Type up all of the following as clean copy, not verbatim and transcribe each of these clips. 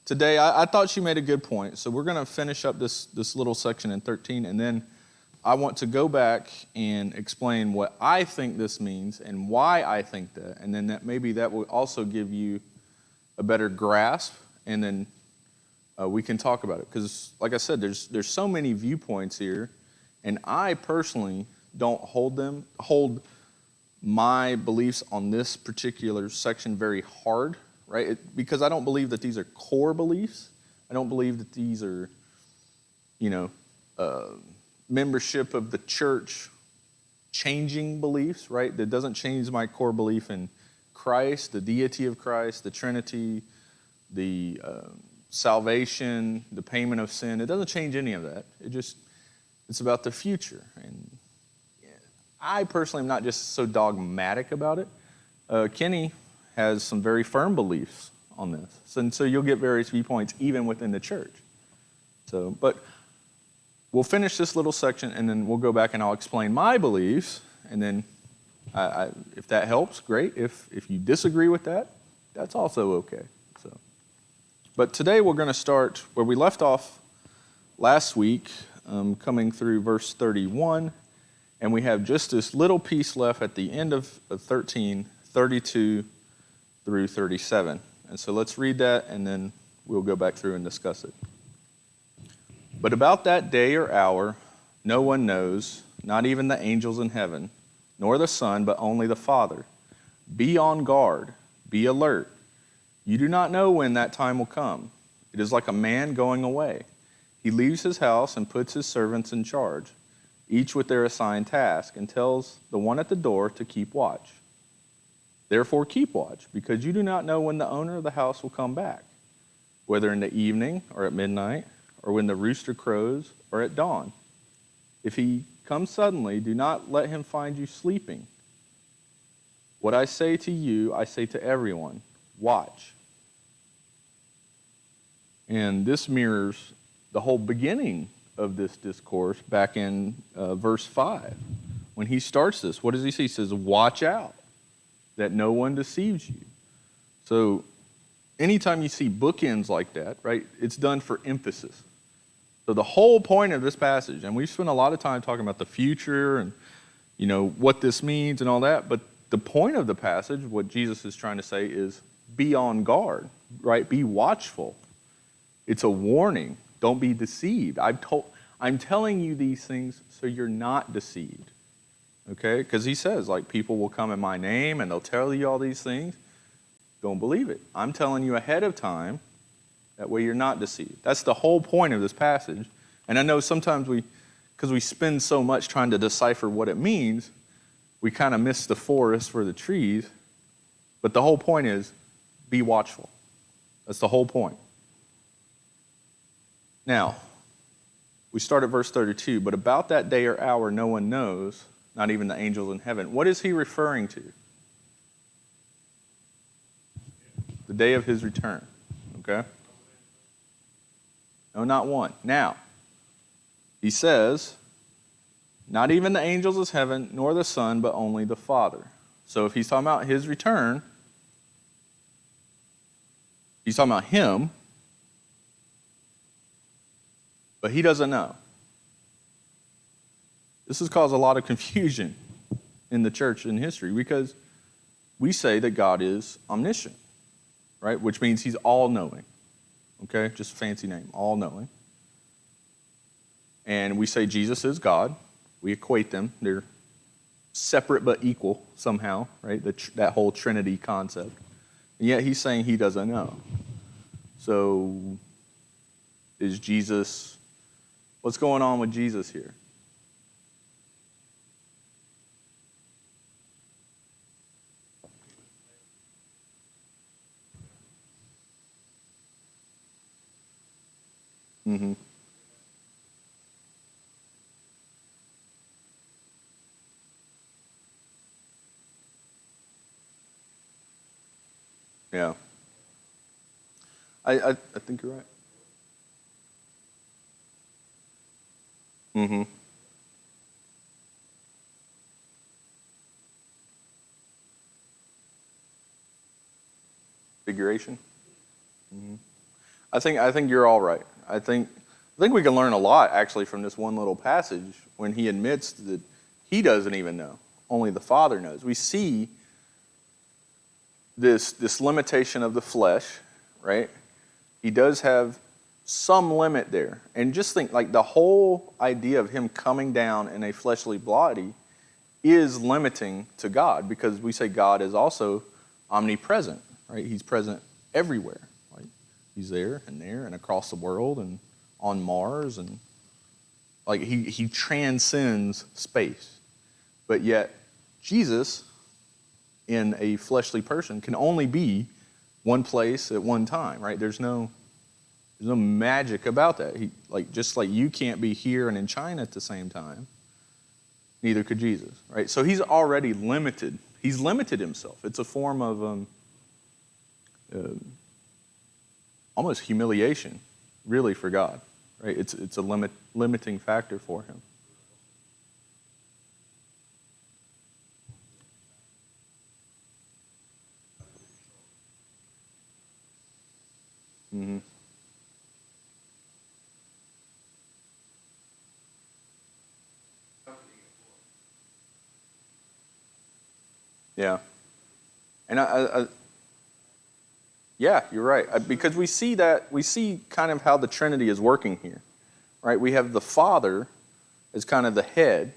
today, I thought she made a good point. So we're going to finish up this little section in 13, and then I want to go back and explain what I think this means and why I think that, and then maybe that will also give you a better grasp, and then we can talk about it. Because, like I said, there's so many viewpoints here, and I personally don't hold my beliefs on this particular section very hard, right? Because I don't believe that these are core beliefs. I don't believe that these are, membership of the church changing beliefs, right? That doesn't change my core belief in Christ, the deity of Christ, the Trinity, the salvation, the payment of sin. It doesn't change any of that. It's about the future. And I personally am not just so dogmatic about it. Kenny has some very firm beliefs on this. And so you'll get various viewpoints even within the church. But we'll finish this little section, and then we'll go back and I'll explain my beliefs. And then if that helps, great. If you disagree with that, that's also okay. But today we're going to start where we left off last week, coming through verse 31. And we have just this little piece left at the end of 13, 32 through 37. And so let's read that, and then we'll go back through and discuss it. But about that day or hour, no one knows, not even the angels in heaven, nor the Son, but only the Father. Be on guard, be alert. You do not know when that time will come. It is like a man going away. He leaves his house and puts his servants in charge, each with their assigned task, and tells the one at the door to keep watch. Therefore keep watch, because you do not know when the owner of the house will come back, whether in the evening or at midnight, or when the rooster crows or at dawn. If he comes suddenly, do not let him find you sleeping. What I say to you, I say to everyone, watch. And this mirrors the whole beginning of this discourse back in verse 5. When he starts this, what does he say? He says, watch out that no one deceives you. So anytime you see bookends like that, right, it's done for emphasis. So the whole point of this passage, and we've spent a lot of time talking about the future and, what this means and all that, but the point of the passage, what Jesus is trying to say is be on guard, right? Be watchful. It's a warning. Don't be deceived. I'm telling you these things so you're not deceived, okay? Because he says, people will come in my name and they'll tell you all these things. Don't believe it. I'm telling you ahead of time. That way you're not deceived. That's the whole point of this passage. And I know sometimes because we spend so much trying to decipher what it means, we kind of miss the forest for the trees. But the whole point is, be watchful. That's the whole point. Now, we start at verse 32, but about that day or hour no one knows, not even the angels in heaven. What is he referring to? The day of his return, okay? No, not one. Now, he says, not even the angels of heaven, nor the Son, but only the Father. So if he's talking about his return, he's talking about him, but he doesn't know. This has caused a lot of confusion in the church in history because we say that God is omniscient, right? Which means he's all-knowing. Okay, just a fancy name, all-knowing. And we say Jesus is God. We equate them. They're separate but equal somehow, right? That whole Trinity concept. And yet he's saying he doesn't know. So is Jesus, what's going on with Jesus here? Mm-hmm. Yeah. I think you're right. Mm-hmm. Figuration. Mm-hmm. I think you're all right. I think we can learn a lot actually from this one little passage when he admits that he doesn't even know. Only the Father knows. We see this limitation of the flesh, right? He does have some limit there. And just think, like, the whole idea of him coming down in a fleshly body is limiting to God, because we say God is also omnipresent, right? He's present everywhere. Right? He's there and across the world and on Mars, and like he transcends space. But yet Jesus, in a fleshly person, can only be one place at one time, right? There's no magic about that. Just like you can't be here and in China at the same time, neither could Jesus, right? So he's already limited. He's limited himself. It's a form of almost humiliation, really, for God, right? It's a limiting factor for him. Mm-hmm. Yeah. And yeah, you're right. Because we see kind of how the Trinity is working here, right? We have the Father as kind of the head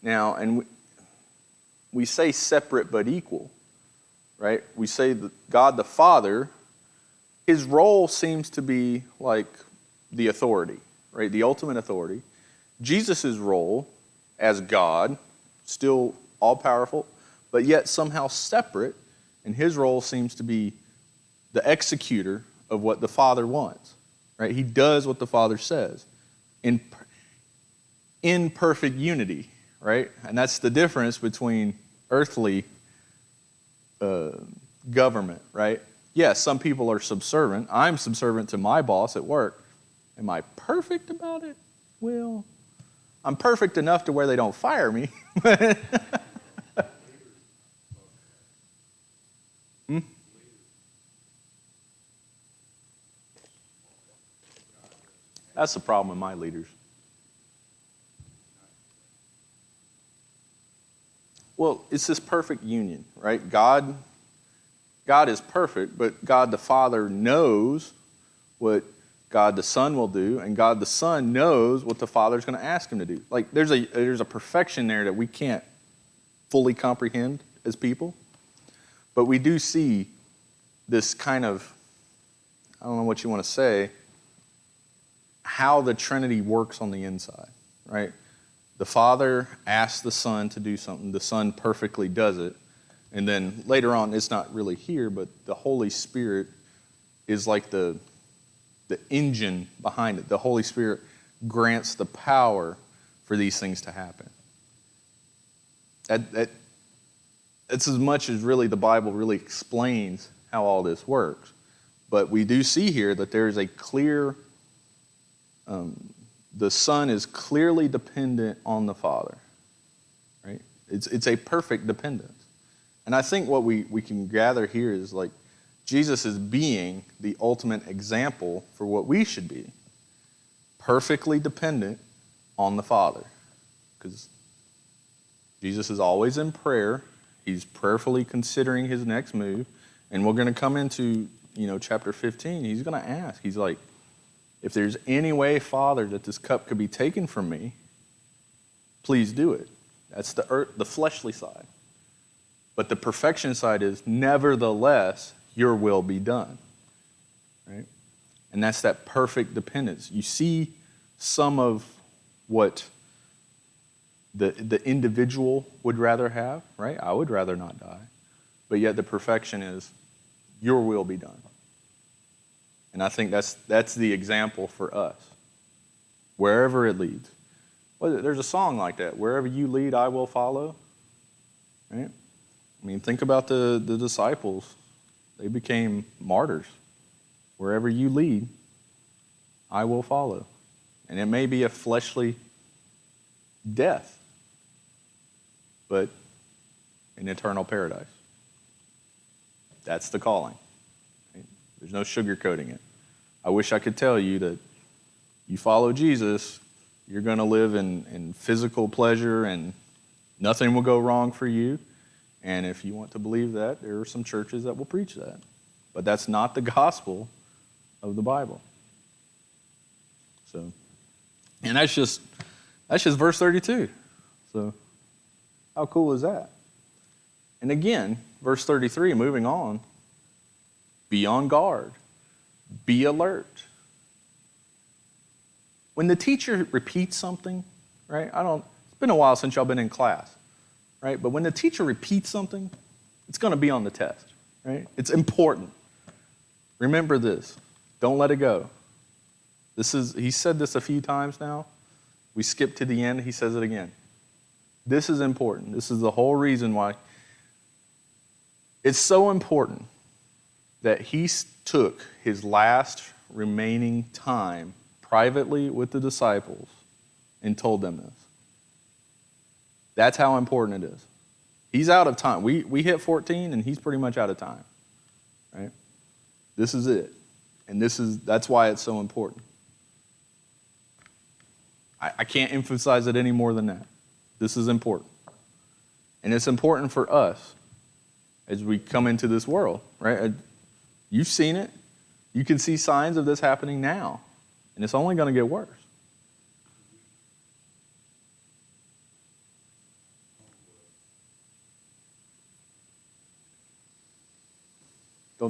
now, and we say separate but equal, right? We say that God the Father, his role seems to be like the authority, right? The ultimate authority. Jesus' role as God, still all-powerful, but yet somehow separate, and his role seems to be the executor of what the Father wants, right? He does what the Father says in perfect unity, right? And that's the difference between earthly government, right? Yes, some people are subservient. I'm subservient to my boss at work. Am I perfect about it? Well, I'm perfect enough to where they don't fire me. Hmm? That's the problem with my leaders. Well, it's this perfect union, right? God is perfect, but God the Father knows what God the Son will do, and God the Son knows what the Father's going to ask him to do. Like, there's a perfection there that we can't fully comprehend as people. But we do see this kind of, I don't know what you want to say, how the Trinity works on the inside, right? The Father asks the Son to do something. The Son perfectly does it. And then later on, it's not really here, but the Holy Spirit is like the engine behind it. The Holy Spirit grants the power for these things to happen. That's as much as really the Bible really explains how all this works. But we do see here that there is a clear, the Son is clearly dependent on the Father, right? It's a perfect dependence. And I think what we can gather here is like Jesus is being the ultimate example for what we should be. Perfectly dependent on the Father. Because Jesus is always in prayer. He's prayerfully considering his next move. And we're going to come into, chapter 15. He's going to ask. He's like, if there's any way, Father, that this cup could be taken from me, please do it. That's the fleshly side. But the perfection side is, nevertheless, your will be done. Right? And that's that perfect dependence. You see some of what the individual would rather have, right? I would rather not die. But yet the perfection is, your will be done. And I think that's the example for us. Wherever it leads. Well, there's a song like that. Wherever you lead, I will follow. Right? I mean, think about the disciples. They became martyrs. Wherever you lead, I will follow. And it may be a fleshly death, but an eternal paradise. That's the calling. Right? There's no sugarcoating it. I wish I could tell you that you follow Jesus, you're going to live in physical pleasure and nothing will go wrong for you. And if you want to believe that, there are some churches that will preach that. But that's not the gospel of the Bible. So, and that's just verse 32. So, how cool is that? And again, verse 33, moving on, be on guard, be alert. When the teacher repeats something, right? It's been a while since y'all been in class, right? But when the teacher repeats something, it's going to be on the test, right? It's important. Remember this. Don't let it go. He said this a few times now. We skip to the end, he says it again. This is important. This is the whole reason why it's so important that he took his last remaining time privately with the disciples and told them this. That's how important it is. He's out of time. We hit 14 and he's pretty much out of time. Right? This is it. And that's why it's so important. I can't emphasize it any more than that. This is important. And it's important for us as we come into this world, right? You've seen it. You can see signs of this happening now. And it's only going to get worse. I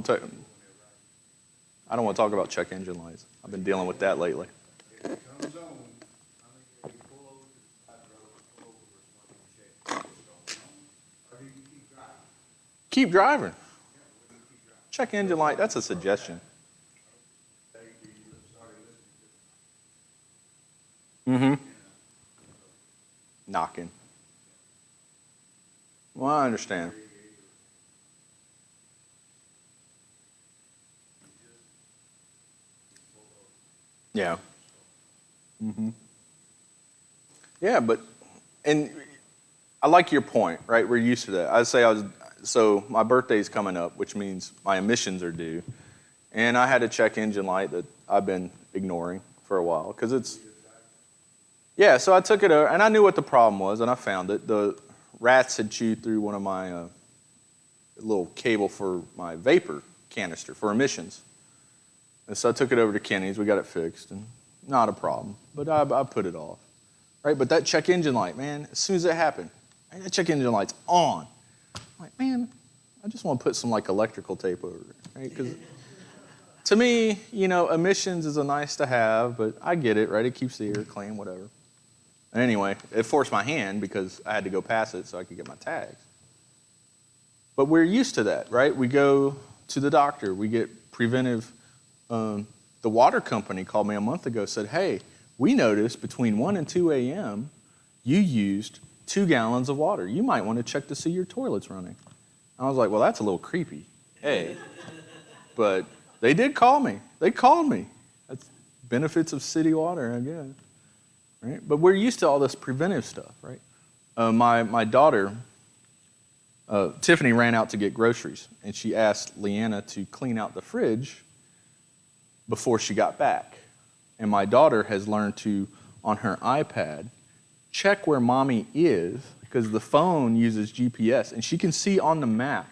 don't want to talk about check engine lights. I've been dealing with that lately. Keep driving. Check engine light, that's a suggestion. Mm-hmm. Knocking. Well, I understand. Yeah. Mm-hmm. Yeah, and I like your point, right? We're used to that. So my birthday's coming up, which means my emissions are due. And I had a check engine light that I've been ignoring for a while because yeah, so I took it over, and I knew what the problem was, and I found it. The rats had chewed through one of my little cable for my vapor canister for emissions. And so I took it over to Kenny's. We got it fixed, and not a problem. But I put it off, right? But that check engine light, man, as soon as it happened, that check engine light's on. I'm like, man, I just want to put some electrical tape over it, right? Because to me, emissions is a nice to have, but I get it, right? It keeps the air clean, whatever. Anyway, it forced my hand because I had to go past it so I could get my tags. But we're used to that, right? We go to the doctor. We get preventive. The water company called me a month ago, said, hey, we noticed between 1 and 2 a.m. you used 2 gallons of water. You might want to check to see your toilet's running. I was like, well, that's a little creepy. Hey. But they did call me. They called me. That's benefits of city water, I guess. Right? But we're used to all this preventive stuff, right? My daughter, Tiffany, ran out to get groceries, and she asked Leanna to clean out the fridge before she got back. And my daughter has learned to, on her iPad, check where mommy is, because the phone uses GPS, and she can see on the map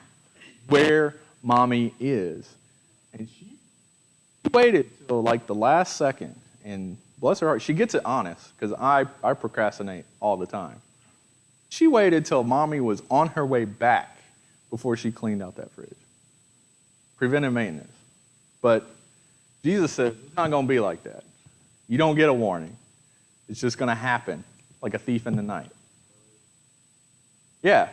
where mommy is. And she waited till the last second, and bless her heart, she gets it honest, because I procrastinate all the time. She waited till mommy was on her way back before she cleaned out that fridge. Preventive maintenance. But Jesus said, it's not going to be like that. You don't get a warning. It's just going to happen like a thief in the night. Yeah.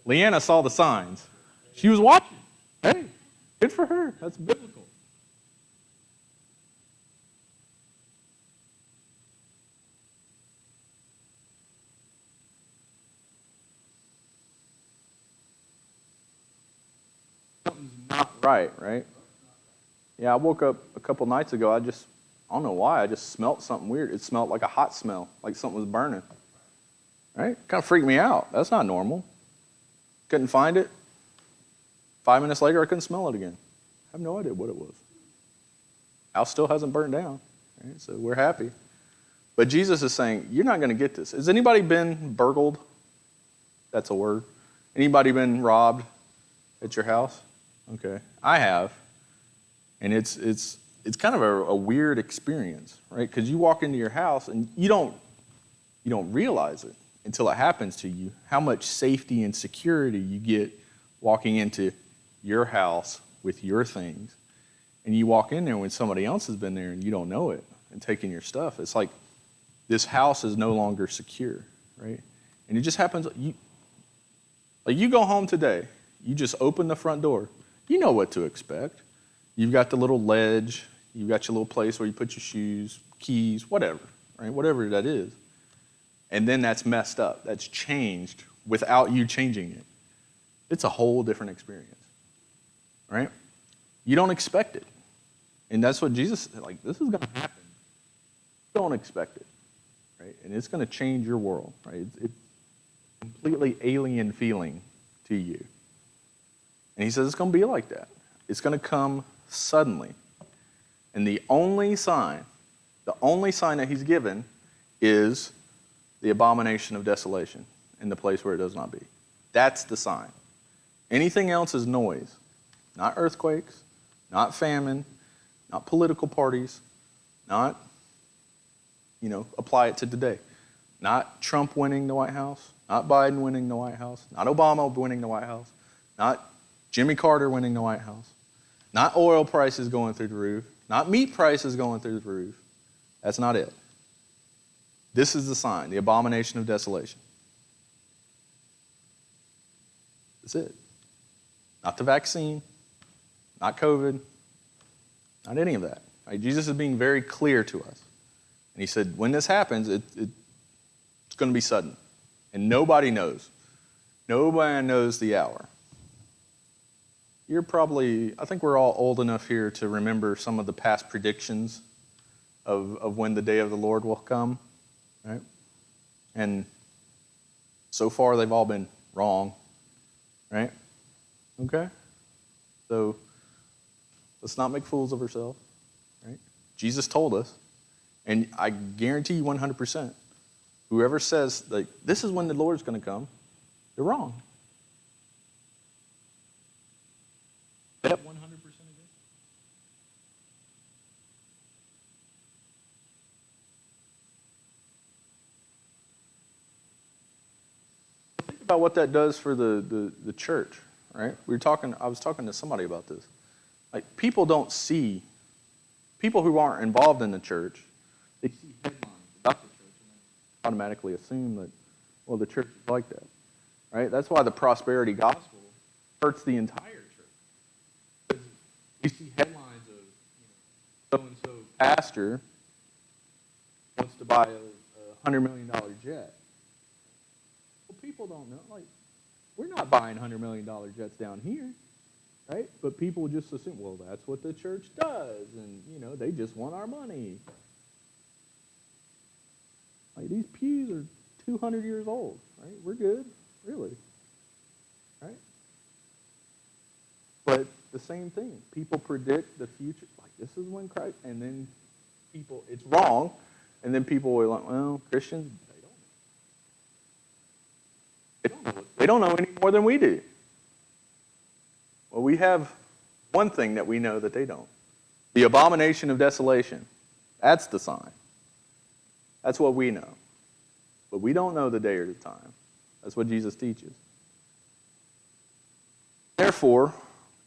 Leanna saw the signs. She was watching. Hey, good for her. That's biblical. Something's not right? Yeah, I woke up a couple nights ago. I don't know why. I just smelled something weird. It smelled like a hot smell, like something was burning. Right? Kind of freaked me out. That's not normal. Couldn't find it. 5 minutes later, I couldn't smell it again. I have no idea what it was. House still hasn't burned down, right? So we're happy. But Jesus is saying, you're not going to get this. Has anybody been burgled? That's a word. Anybody been robbed at your house? Okay, I have. And it's kind of a weird experience, right? Because you walk into your house and you don't realize it until it happens to you, how much safety and security you get walking into your house with your things. And you walk in there when somebody else has been there and you don't know it and taking your stuff. It's like this house is no longer secure, right? And it just happens, you go home today, you just open the front door, you know what to expect. You've got the little ledge, you've got your little place where you put your shoes, keys, whatever, right? Whatever that is. And then that's messed up. That's changed without you changing it. It's a whole different experience, right? You don't expect it. And that's what Jesus said, like, this is going to happen. Don't expect it, right? And it's going to change your world, right? It's a completely alien feeling to you. And he says it's going to be like that. It's going to come suddenly. And the only sign that he's given is the abomination of desolation in the place where it does not be. That's the sign. Anything else is noise. Not earthquakes, not famine, not political parties, not, apply it to today. Not Trump winning the White House, not Biden winning the White House, not Obama winning the White House, not Jimmy Carter winning the White House, not oil prices going through the roof, not meat prices going through the roof. That's not it. This is the sign, the abomination of desolation. That's it. Not the vaccine, not COVID, not any of that. Right? Jesus is being very clear to us. And he said, when this happens, it's going to be sudden. And nobody knows. Nobody knows the hour. I think we're all old enough here to remember some of the past predictions of when the day of the Lord will come, right? And so far they've all been wrong, right? Okay? So let's not make fools of ourselves, right? Jesus told us, and I guarantee you 100%, whoever says, like, this is when the Lord's going to come, they're wrong. That 100% again? Think about what that does for the church, right? I was talking to somebody about this. Like, people who aren't involved in the church, they see headlines about the church and they automatically assume that, well, the church is like that, right? That's why the prosperity gospel hurts the entire church. Because you see headlines of, so-and-so pastor wants to buy a $100 million jet. Well, people don't know. Like, we're not buying $100 million jets down here, right? But people just assume, well, that's what the church does, and, they just want our money. Like, these pews are 200 years old, right? We're good, really, right? But the same thing. People predict the future, like, this is when Christ, and then it's wrong, and then people are like, well, Christians, they don't know any more than we do. Well, we have one thing that we know that they don't. The abomination of desolation. That's the sign. That's what we know. But we don't know the day or the time. That's what Jesus teaches. Therefore,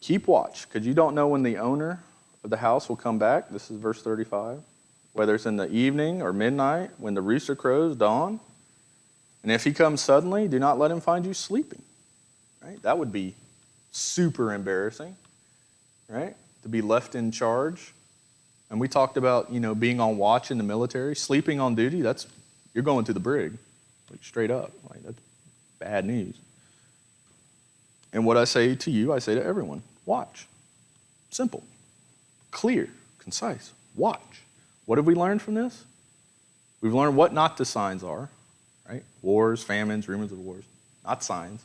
keep watch, because you don't know when the owner of the house will come back. This is verse 35. Whether it's in the evening or midnight, when the rooster crows, dawn. And if he comes suddenly, do not let him find you sleeping. Right? That would be super embarrassing, right? To be left in charge. And we talked about, being on watch in the military, sleeping on duty. You're going to the brig, like, straight up. Like, that's bad news. And what I say to you, I say to everyone, watch. Simple, clear, concise. Watch. What have we learned from this? We've learned what not the signs are, right? Wars, famines, rumors of wars, not signs.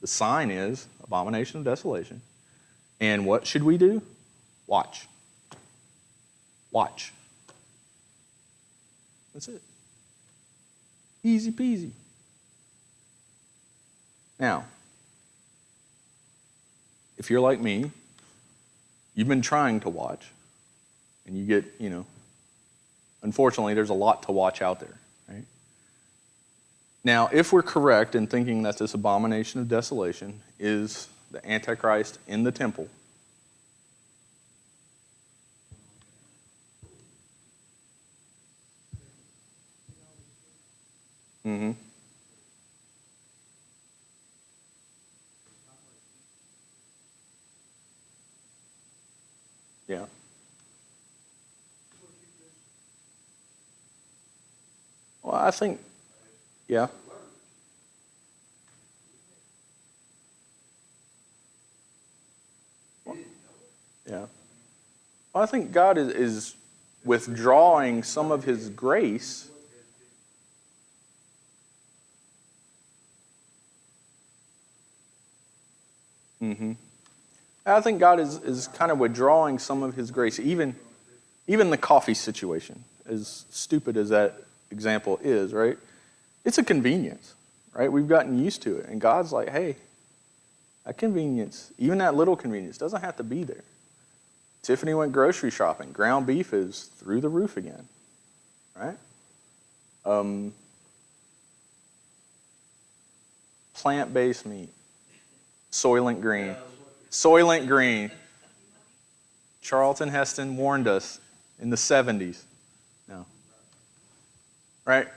The sign is abomination of desolation. And what should we do? Watch. Watch. That's it. Easy peasy. Now, if you're like me, you've been trying to watch, and you get, unfortunately, there's a lot to watch out there, right? Now, if we're correct in thinking that this abomination of desolation is the Antichrist in the temple, mm-hmm. Yeah. Well, I think, yeah. Yeah. Well, I think God is withdrawing some of his grace. Mm-hmm. I think God is kind of withdrawing some of his grace. Even the coffee situation, as stupid as that example is, right? It's a convenience, right? We've gotten used to it. And God's like, hey, that convenience, even that little convenience, doesn't have to be there. Tiffany went grocery shopping. Ground beef is through the roof again, right? Plant-based meat, Soylent Green. Soylent Green. Charlton Heston warned us in the 70s. No. Right?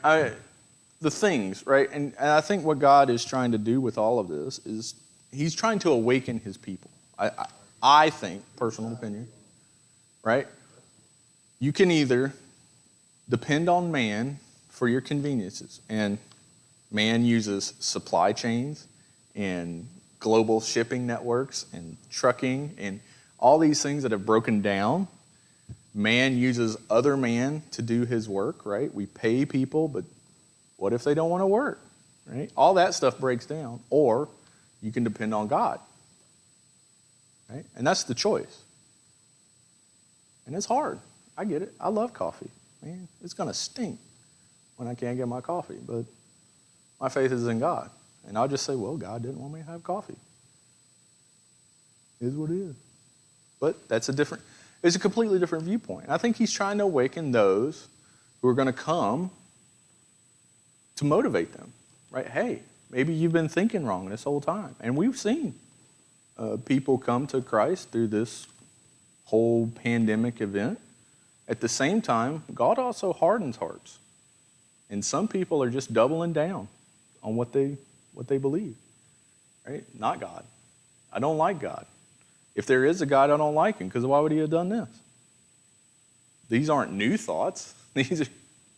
The things, right? And I think what God is trying to do with all of this is he's trying to awaken his people. I think, personal opinion, right? You can either depend on man for your conveniences, and man uses supply chains and global shipping networks and trucking and all these things that have broken down. Man uses other man to do his work, right? We pay people, but what if they don't want to work, right? All that stuff breaks down. Or you can depend on God, right? And that's the choice. And it's hard. I get it. I love coffee. Man, it's going to stink when I can't get my coffee. But my faith is in God. And I'll just say, well, God didn't want me to have coffee. It is what it is. But it's a completely different viewpoint. I think he's trying to awaken those who are going to come to motivate them, right? Hey, maybe you've been thinking wrong this whole time. And we've seen people come to Christ through this whole pandemic event. At the same time, God also hardens hearts. And some people are just doubling down on what they believe, right? Not God. I don't like God. If there is a God, I don't like him, because why would he have done this? These aren't new thoughts. These are,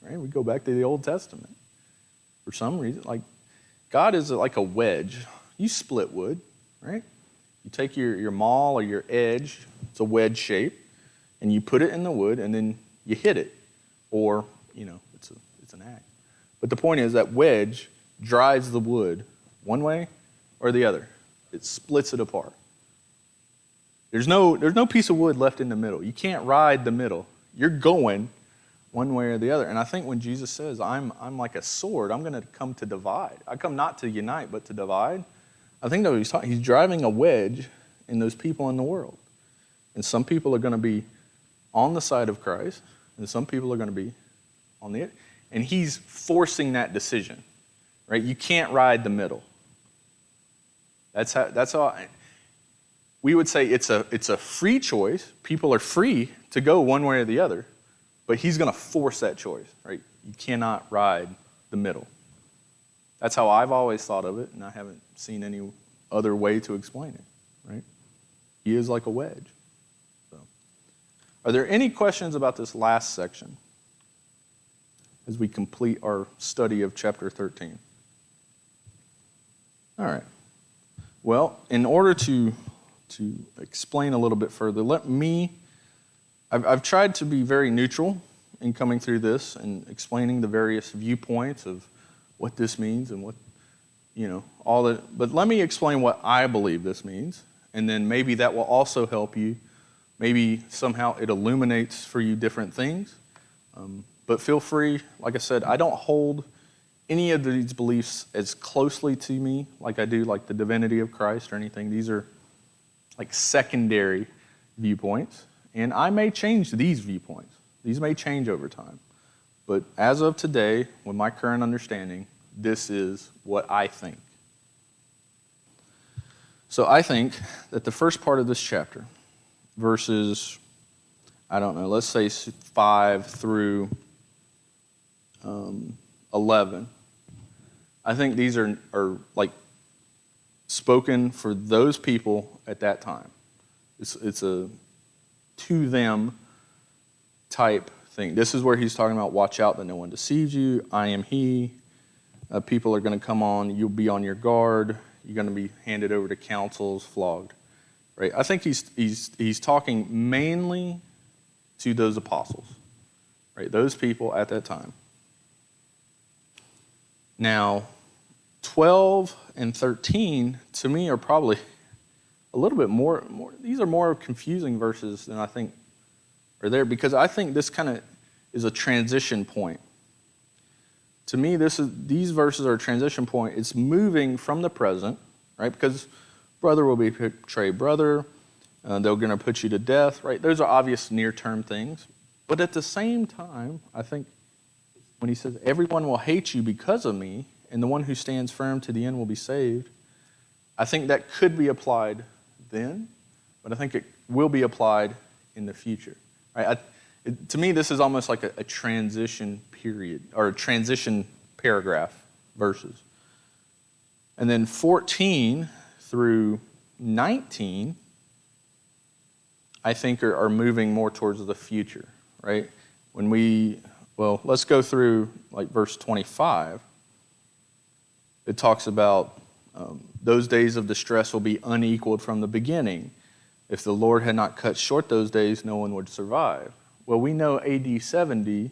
right? We go back to the Old Testament. For some reason, like, God is like a wedge. You split wood, right? You take your maul or your edge, it's a wedge shape, and you put it in the wood, and then you hit it. Or, it's an axe. But the point is that wedge drives the wood one way or the other. It splits it apart. There's no piece of wood left in the middle. You can't ride the middle. You're going one way or the other. And I think when Jesus says, I'm like a sword, I'm going to come to divide. I come not to unite, but to divide. I think that he's driving a wedge in those people in the world. And some people are going to be on the side of Christ, and some people are going to be on the edge. And he's forcing that decision, right? You can't ride the middle. That's how we would say it's a free choice. People are free to go one way or the other, but he's going to force that choice, right? You cannot ride the middle. That's how I've always thought of it, and I haven't seen any other way to explain it, right? He is like a wedge. So, are there any questions about this last section as we complete our study of chapter 13? All right. Well, in order to explain a little bit further, I've tried to be very neutral in coming through this and explaining the various viewpoints of what this means and what, all that. But let me explain what I believe this means, and then maybe that will also help you Maybe somehow it illuminates for you different things. But feel free, like I said, I don't hold any of these beliefs as closely to me like I do like the divinity of Christ or anything. These are like secondary viewpoints. And I may change these viewpoints. These may change over time. But as of today, with my current understanding, this is what I think. So I think that the first part of this chapter, verses, I don't know, let's say 5 through 11, I think these are like spoken for those people at that time. It's a to them type thing. This is where he's talking about, watch out that no one deceives you. I am he. People are going to come on. You'll be on your guard. You're going to be handed over to councils, flogged. Right? I think he's talking mainly to those apostles. Right? Those people at that time. Now, 12 and 13 to me are probably a little bit more. These are more confusing verses than I think are there, because I think this kind of is a transition point. To me, these verses are a transition point. It's moving from the present, right? Because brother will betray brother. They're going to put you to death, right? Those are obvious near-term things. But at the same time, I think when he says, everyone will hate you because of me, and the one who stands firm to the end will be saved, I think that could be applied then, but I think it will be applied in the future. Right? To me, this is almost like a transition period, or a transition paragraph verses. And then 14 through 19, I think are moving more towards the future, right? Let's go through like verse 25. It talks about those days of distress will be unequaled from the beginning. If the Lord had not cut short those days, no one would survive. Well, we know AD 70,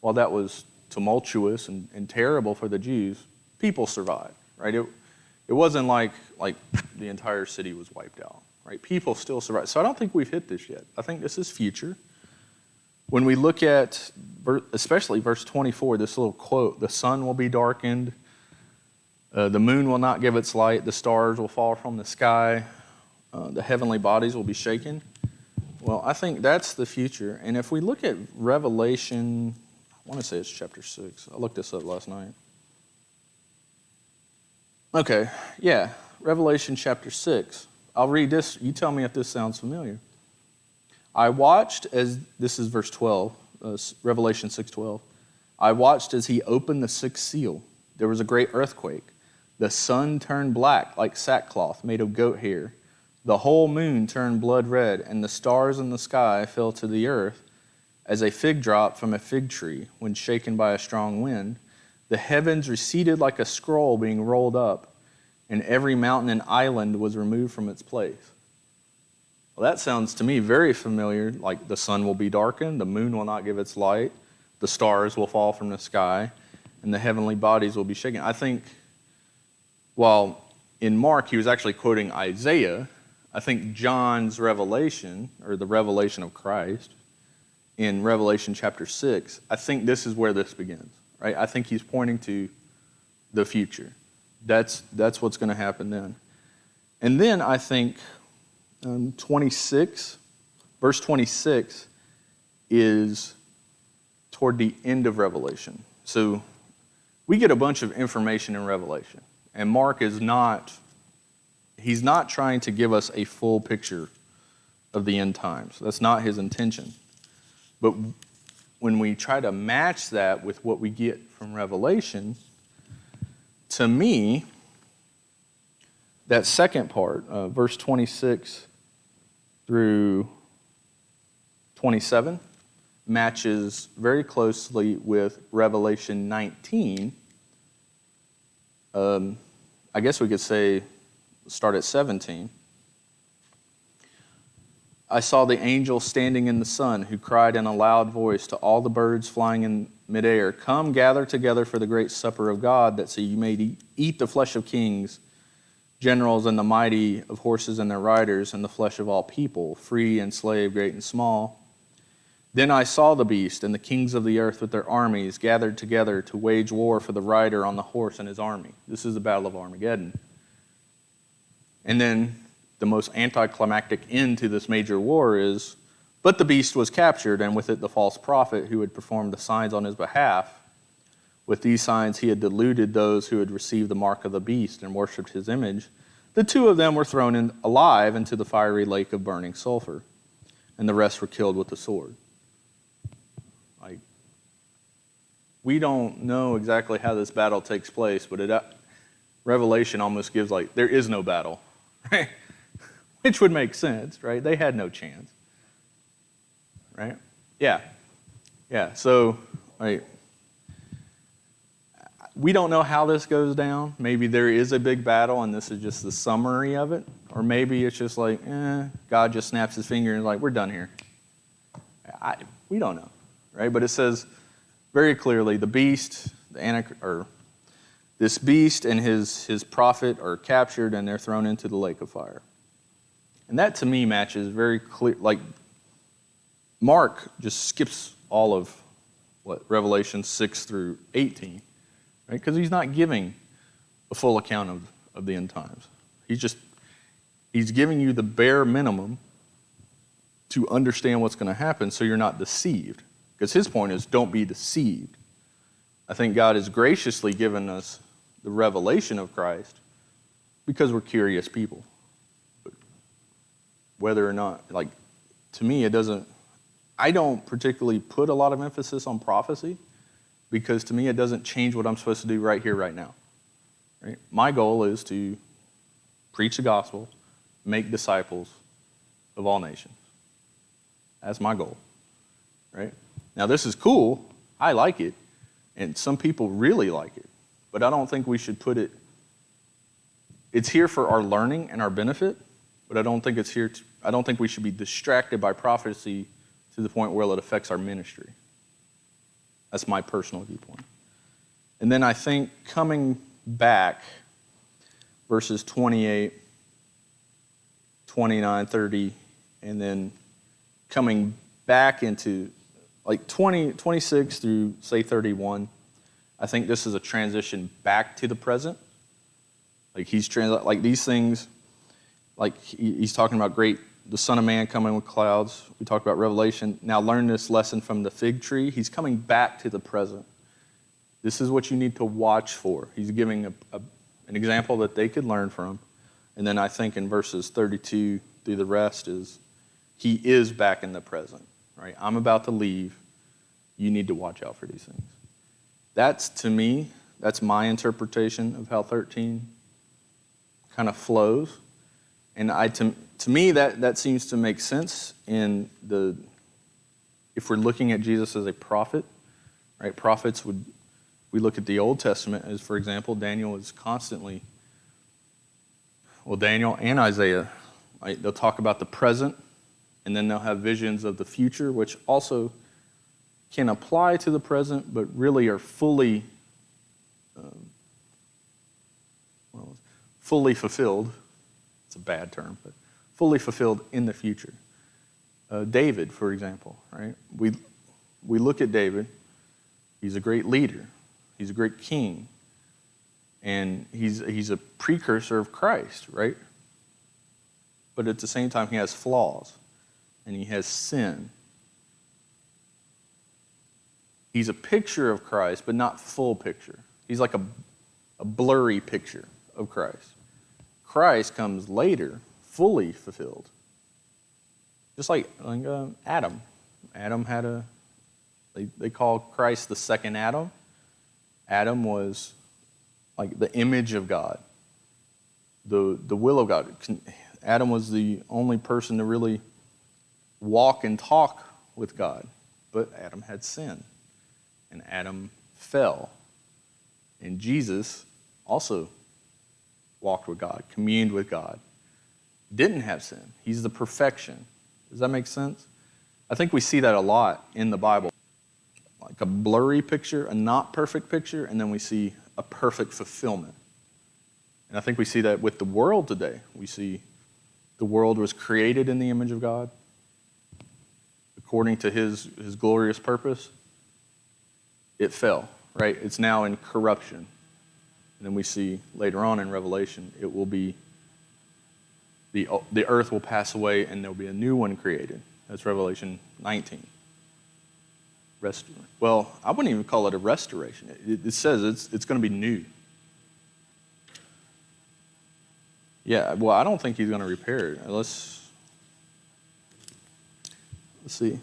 while that was tumultuous and terrible for the Jews, people survived, right? It wasn't like the entire city was wiped out, right? People still survived. So I don't think we've hit this yet. I think this is future. When we look at, especially verse 24, this little quote, the sun will be darkened, the moon will not give its light, the stars will fall from the sky, the heavenly bodies will be shaken. Well, I think that's the future. And if we look at Revelation, I want to say it's chapter 6. I looked this up last night. Okay, yeah, Revelation chapter 6. I'll read this. You tell me if this sounds familiar. I watched as, this is verse 12, Revelation 6:12. I watched as he opened the sixth seal. There was a great earthquake. The sun turned black like sackcloth made of goat hair. The whole moon turned blood red, and the stars in the sky fell to the earth as a fig drop from a fig tree when shaken by a strong wind. The heavens receded like a scroll being rolled up, and every mountain and island was removed from its place. Well, that sounds to me very familiar, like the sun will be darkened, the moon will not give its light, the stars will fall from the sky, and the heavenly bodies will be shaken. I think, while in Mark he was actually quoting Isaiah, I think John's revelation, or the revelation of Christ, in Revelation chapter 6, I think this is where this begins, right? I think he's pointing to the future. That's what's going to happen then. And then I think 26, verse 26 is toward the end of Revelation. So we get a bunch of information in Revelation, and Mark is not trying to give us a full picture of the end times. That's not his intention. But when we try to match that with what we get from Revelation, to me, that second part, verse 26 through 27, matches very closely with Revelation 19. I guess we could say, start at 17. I saw the angel standing in the sun who cried in a loud voice to all the birds flying in midair, "Come, gather together for the great supper of God, that so you may eat the flesh of kings, generals and the mighty of horses and their riders, and the flesh of all people, free and slave, great and small. Then I saw the beast and the kings of the earth with their armies gathered together to wage war for the rider on the horse and his army. This is the Battle of Armageddon. And then the most anticlimactic end to this major war is, but the beast was captured, and with it the false prophet who had performed the signs on his behalf. With these signs he had deluded those who had received the mark of the beast and worshipped his image. The two of them were thrown alive into the fiery lake of burning sulfur, and the rest were killed with the sword. We don't know exactly how this battle takes place, but Revelation almost gives there is no battle, right? Which would make sense, right? They had no chance, right? Yeah. So, we don't know how this goes down. Maybe there is a big battle and this is just the summary of it. Or maybe it's just God just snaps his finger and we're done here. We don't know, right? But it says very clearly the beast, this beast and his prophet are captured and they're thrown into the lake of fire. And that to me matches very clear, Mark just skips all of Revelation 6 through 18. Right? Because he's not giving a full account of the end times. He's giving you the bare minimum to understand what's going to happen so you're not deceived. Because his point is, don't be deceived. I think God has graciously given us the revelation of Christ because we're curious people. But whether or not, to me, I don't particularly put a lot of emphasis on prophecy, because to me it doesn't change what I'm supposed to do right here, right now. Right? My goal is to preach the gospel, make disciples of all nations. That's my goal. Right? Now this is cool. I like it. And some people really like it. But I don't think we should put it... It's here for our learning and our benefit, but I don't think I don't think we should be distracted by prophecy to the point where it affects our ministry. That's my personal viewpoint. And then I think coming back, verses 28, 29, 30, and then coming back into 26 through, say, 31, I think this is a transition back to the present. These things, he's talking about the Son of Man coming with clouds. We talked about Revelation. Now learn this lesson from the fig tree. He's coming back to the present. This is what you need to watch for. He's giving an example that they could learn from. And then I think in verses 32 through the rest is he is back in the present. Right? I'm about to leave. You need to watch out for these things. To me, that's my interpretation of how 13 kind of flows. And to me, that seems to make sense if we're looking at Jesus as a prophet, right? Prophets we look at the Old Testament as, for example, Daniel is constantly, Daniel and Isaiah, right? They'll talk about the present, and then they'll have visions of the future, which also can apply to the present, but really are fully fulfilled. It's a bad term, but fully fulfilled in the future. David, for example, right? We look at David. He's a great leader. He's a great king. And he's a precursor of Christ, right? But at the same time, he has flaws. And he has sin. He's a picture of Christ, but not full picture. He's like a blurry picture of Christ. Christ comes later, fully fulfilled. Just like Adam. Adam had they call Christ the second Adam. Adam was like the image of God, the will of God. Adam was the only person to really walk and talk with God. But Adam had sin, and Adam fell. And Jesus also walked with God, communed with God, didn't have sin. He's the perfection. Does that make sense? I think we see that a lot in the Bible. Like a blurry picture, a not perfect picture, and then we see a perfect fulfillment. And I think we see that with the world today. We see the world was created in the image of God, according to his glorious purpose. It fell, right? It's now in corruption. And then we see later on in Revelation, it will be, the earth will pass away and there will be a new one created. That's Revelation 19. Well, I wouldn't even call it a restoration. It says it's going to be new. Yeah, well, I don't think he's going to repair it. Let's see.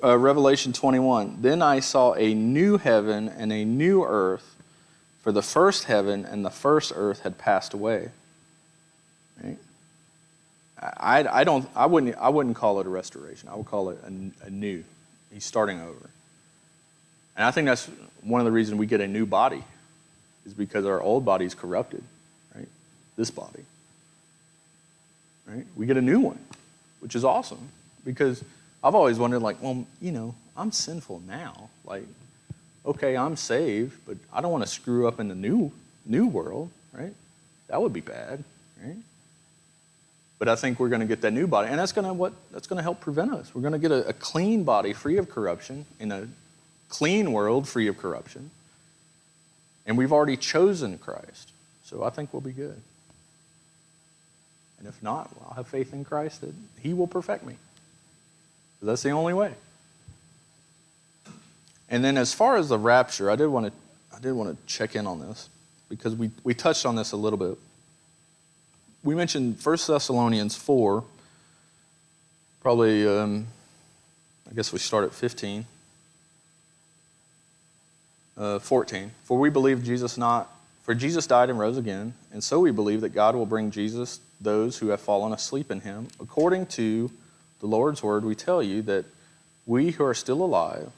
Revelation 21. Then I saw a new heaven and a new earth, for the first heaven and the first earth had passed away. Right? I wouldn't call it a restoration. I would call it a new. He's starting over. And I think that's one of the reasons we get a new body, is because our old body is corrupted, right? This body, right? We get a new one, which is awesome, because I've always wondered, like, well, I'm sinful now. Like, okay, I'm saved, but I don't want to screw up in the new world, right? That would be bad, right? But I think we're going to get that new body, and that's going to help prevent us. We're going to get a clean body, free of corruption, in a clean world, free of corruption. And we've already chosen Christ, so I think we'll be good. And if not, I'll have faith in Christ that he will perfect me. That's the only way. And then as far as the rapture, I did want to check in on this, because we touched on this a little bit. We mentioned 1 Thessalonians 4, probably, I guess we start at 15. 14. For we believe Jesus died and rose again, and so we believe that God will bring Jesus those who have fallen asleep in him. According to the Lord's word, we tell you that we who are still alive,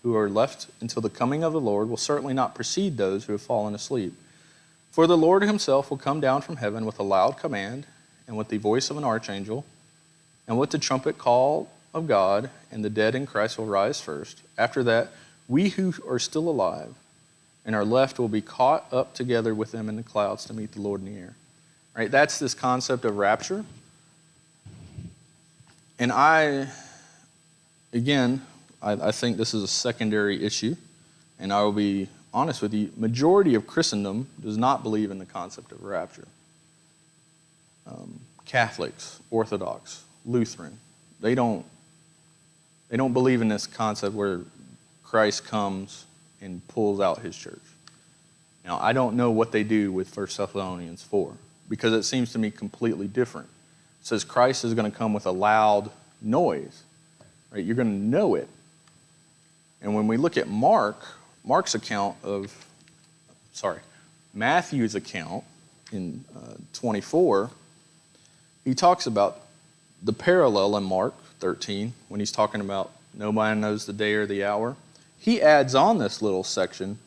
who are left until the coming of the Lord, will certainly not precede those who have fallen asleep. For the Lord himself will come down from heaven with a loud command, and with the voice of an archangel, and with the trumpet call of God, and the dead in Christ will rise first. After that, we who are still alive and are left will be caught up together with them in the clouds to meet the Lord in the air. Right? That's this concept of rapture. And I think this is a secondary issue, and I will be honest with you, majority of Christendom does not believe in the concept of rapture. Catholics, Orthodox, Lutheran, they don't believe in this concept where Christ comes and pulls out his church. Now, I don't know what they do with 1 Thessalonians 4, because it seems to me completely different. It says Christ is going to come with a loud noise. Right? You're going to know it. And when we look at Matthew's account in 24, he talks about the parallel in Mark 13 when he's talking about no man knows the day or the hour. He adds on this little section.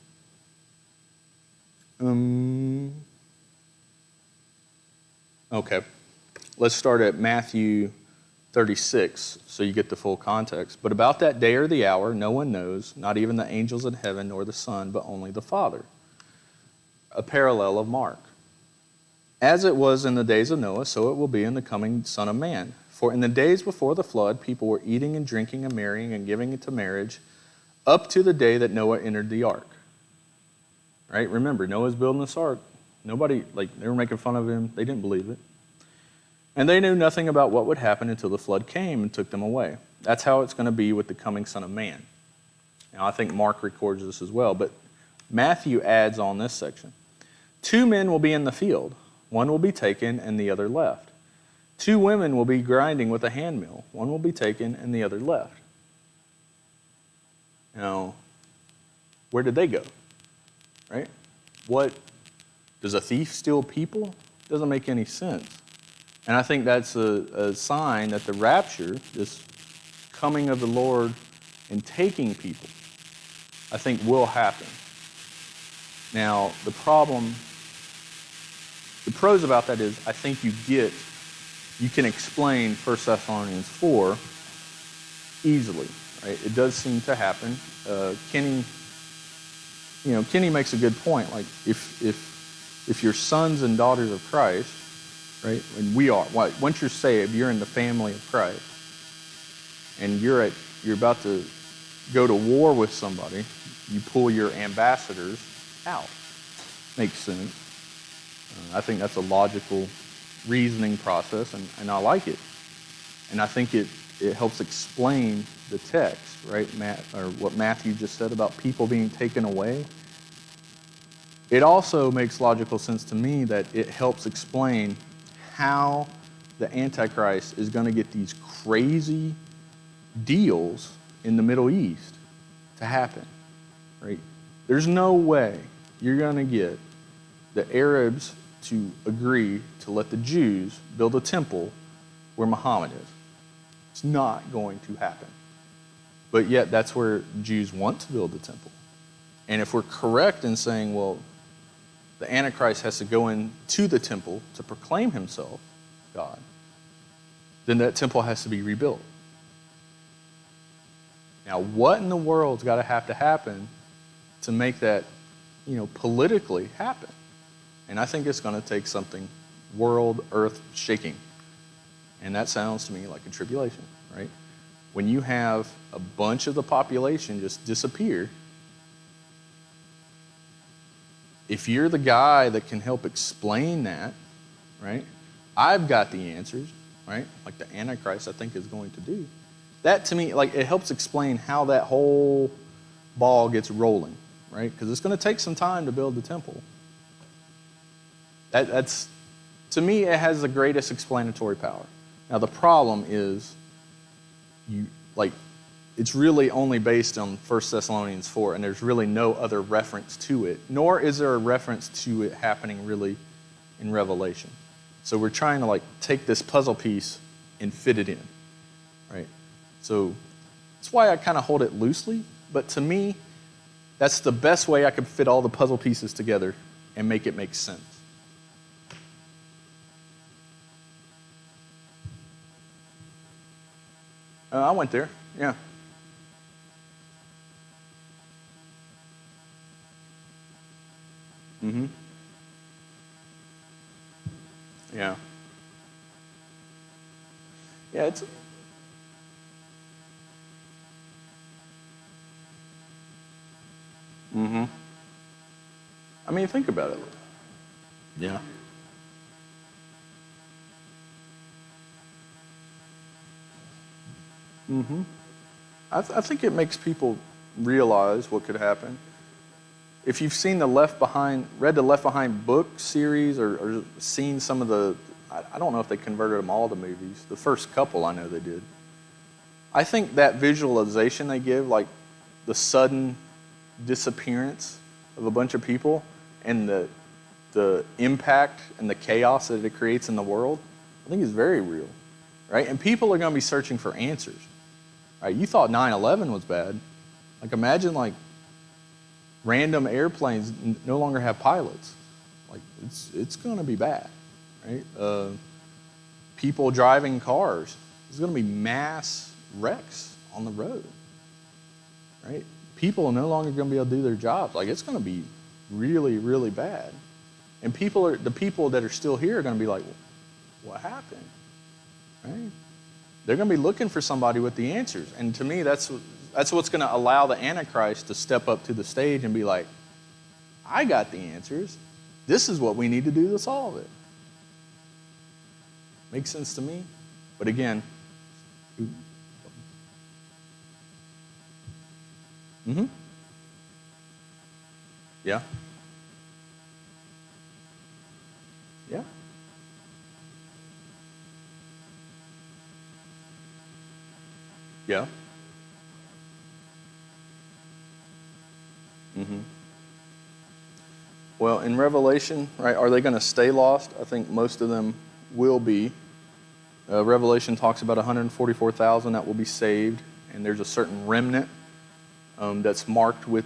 Okay. Let's start at Matthew 36 so you get the full context. But about that day or the hour, no one knows, not even the angels in heaven nor the Son, but only the Father. A parallel of Mark. As it was in the days of Noah, so it will be in the coming Son of Man. For in the days before the flood, people were eating and drinking and marrying and giving into marriage, up to the day that Noah entered the ark. Right? Remember, Noah's building this ark. Nobody, they were making fun of him. They didn't believe it. And they knew nothing about what would happen until the flood came and took them away. That's how it's going to be with the coming Son of Man. Now, I think Mark records this as well, but Matthew adds on this section. 2 men will be in the field. One will be taken and the other left. 2 women will be grinding with a handmill. One will be taken and the other left. Now, where did they go? Right? What, does a thief steal people? Doesn't make any sense. And I think that's a sign that the rapture, this coming of the Lord and taking people, I think will happen. Now, the pros about that is I think you can explain 1 Thessalonians 4 easily, right? It does seem to happen. Kenny makes a good point. Like if you're sons and daughters of Christ, right? And we are. Once you're saved, you're in the family of Christ, and you're about to go to war with somebody. You pull your ambassadors out. Makes sense. I think that's a logical reasoning process, and I like it. And I think it helps explain the text, right? Or what Matthew just said about people being taken away. It also makes logical sense to me that it helps explain how the Antichrist is going to get these crazy deals in the Middle East to happen, right? There's no way you're going to get the Arabs to agree to let the Jews build a temple where Muhammad is. It's not going to happen. But yet that's where Jews want to build the temple. And if we're correct in saying, well, the Antichrist has to go into the temple to proclaim himself God, then that temple has to be rebuilt. Now, what in the world's got to happen to make that, politically happen? And I think it's going to take something earth-shaking. And that sounds to me like a tribulation, right? When you have a bunch of the population just disappear, if you're the guy that can help explain that, right? I've got the answers, right? Like the Antichrist, I think, is going to do. That, to me, it helps explain how that whole ball gets rolling, right? Because it's going to take some time to build the temple. That's, to me, it has the greatest explanatory power. Now, the problem is, it's really only based on 1 Thessalonians 4, and there's really no other reference to it, nor is there a reference to it happening really in Revelation. So we're trying to take this puzzle piece and fit it in, right? So that's why I kind of hold it loosely, but to me, that's the best way I could fit all the puzzle pieces together and make it make sense. I went there, yeah. Mm-hmm. Yeah. Yeah, it's... Mm-hmm. I mean, think about it. Yeah. Mm-hmm. I think it makes people realize what could happen. If you've seen read the Left Behind book series or seen some of the, I don't know if they converted them all to movies. The first couple I know they did. I think that visualization they give, like the sudden disappearance of a bunch of people and the impact and the chaos that it creates in the world, I think is very real, right? And people are going to be searching for answers. Right? You thought 9/11 was bad. Imagine random airplanes no longer have pilots. It's going to be bad, right? People driving cars. There's going to be mass wrecks on the road, right? People are no longer going to be able to do their jobs. It's going to be really, really bad. And the people that are still here are going to be like, what happened, right? They're going to be looking for somebody with the answers. And to me, that's what's going to allow the Antichrist to step up to the stage and be like, I got the answers. This is what we need to do to solve it. Makes sense to me? But again, mm-hmm. Yeah. Yeah. Yeah. Mm-hmm. Well, in Revelation, right, are they going to stay lost? I think most of them will be. Revelation talks about 144,000 that will be saved, and there's a certain remnant that's marked with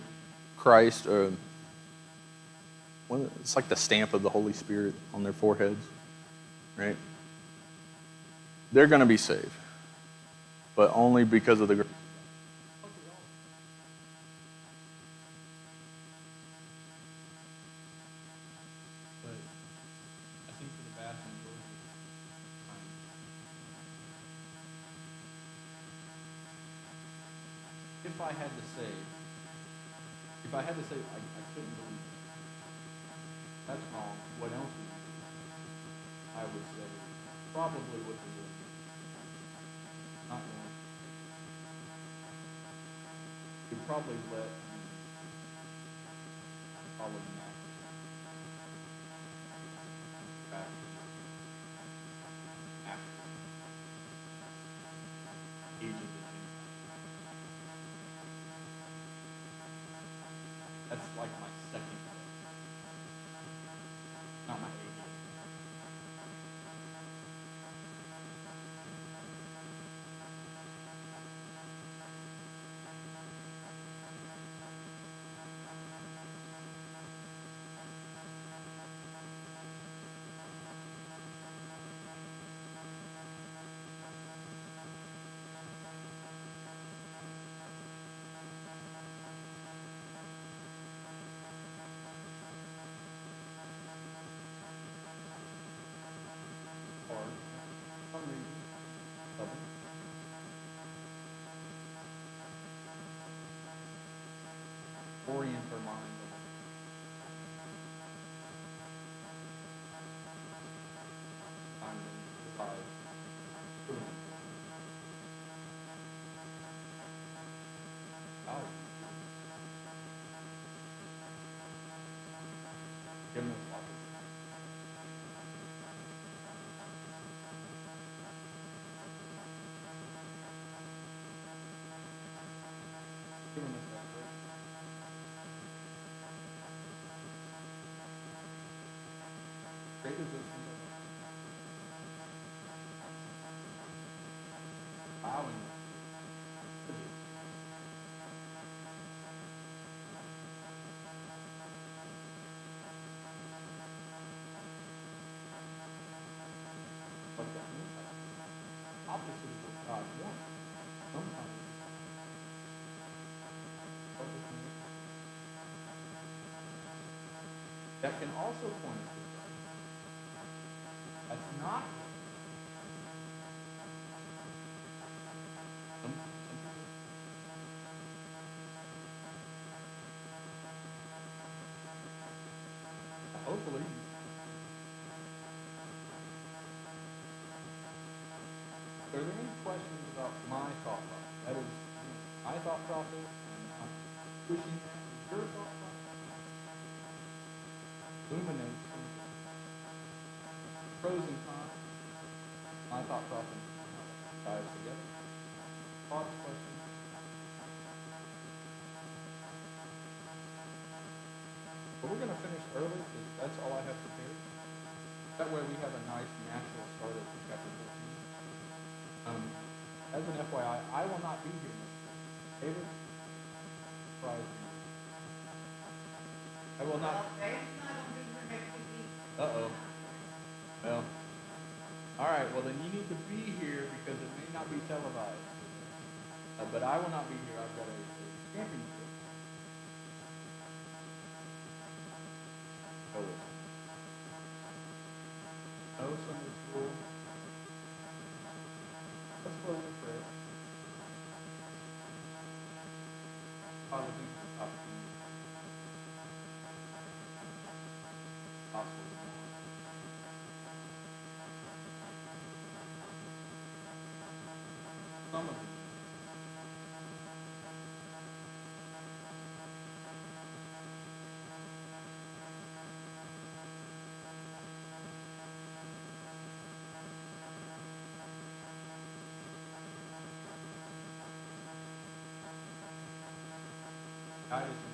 Christ. It's like the stamp of the Holy Spirit on their foreheads, right? They're going to be saved, but only because of the... if I had to say, I couldn't believe it. That's wrong. What else would you do? I would say probably what the Lord did. Not one. He'd probably let you follow the natural path after age of the Gentiles. That's like my second best. Not my A game. Hard. For some reason. Stubborn. Orient our mind. Time to decide. God. Give them a pocket. Give them a separate. Great is this bowing. What that means, opposite of what God wants. Sometimes that can also point us to Christ. That's not some people. Hopefully. Are there any questions about my thought process? That is my thought process, and I'm pushing that. Your thought process illuminates pros and cons. My thought process ties together. Thoughts, questions. But we're going to finish early because that's all I have prepared. That way we have a nice natural start of chapter 14. As an FYI, I will not be here next week. David, surprise me. I will not. Uh-oh. Well, all right. Well, then you need to be here because it may not be televised. But I will not be here. I've got a camping trip. Oh, no Sunday school. Let's close with prayer. Father, thank you for the opportunity. Gospel. Some of it. Guide us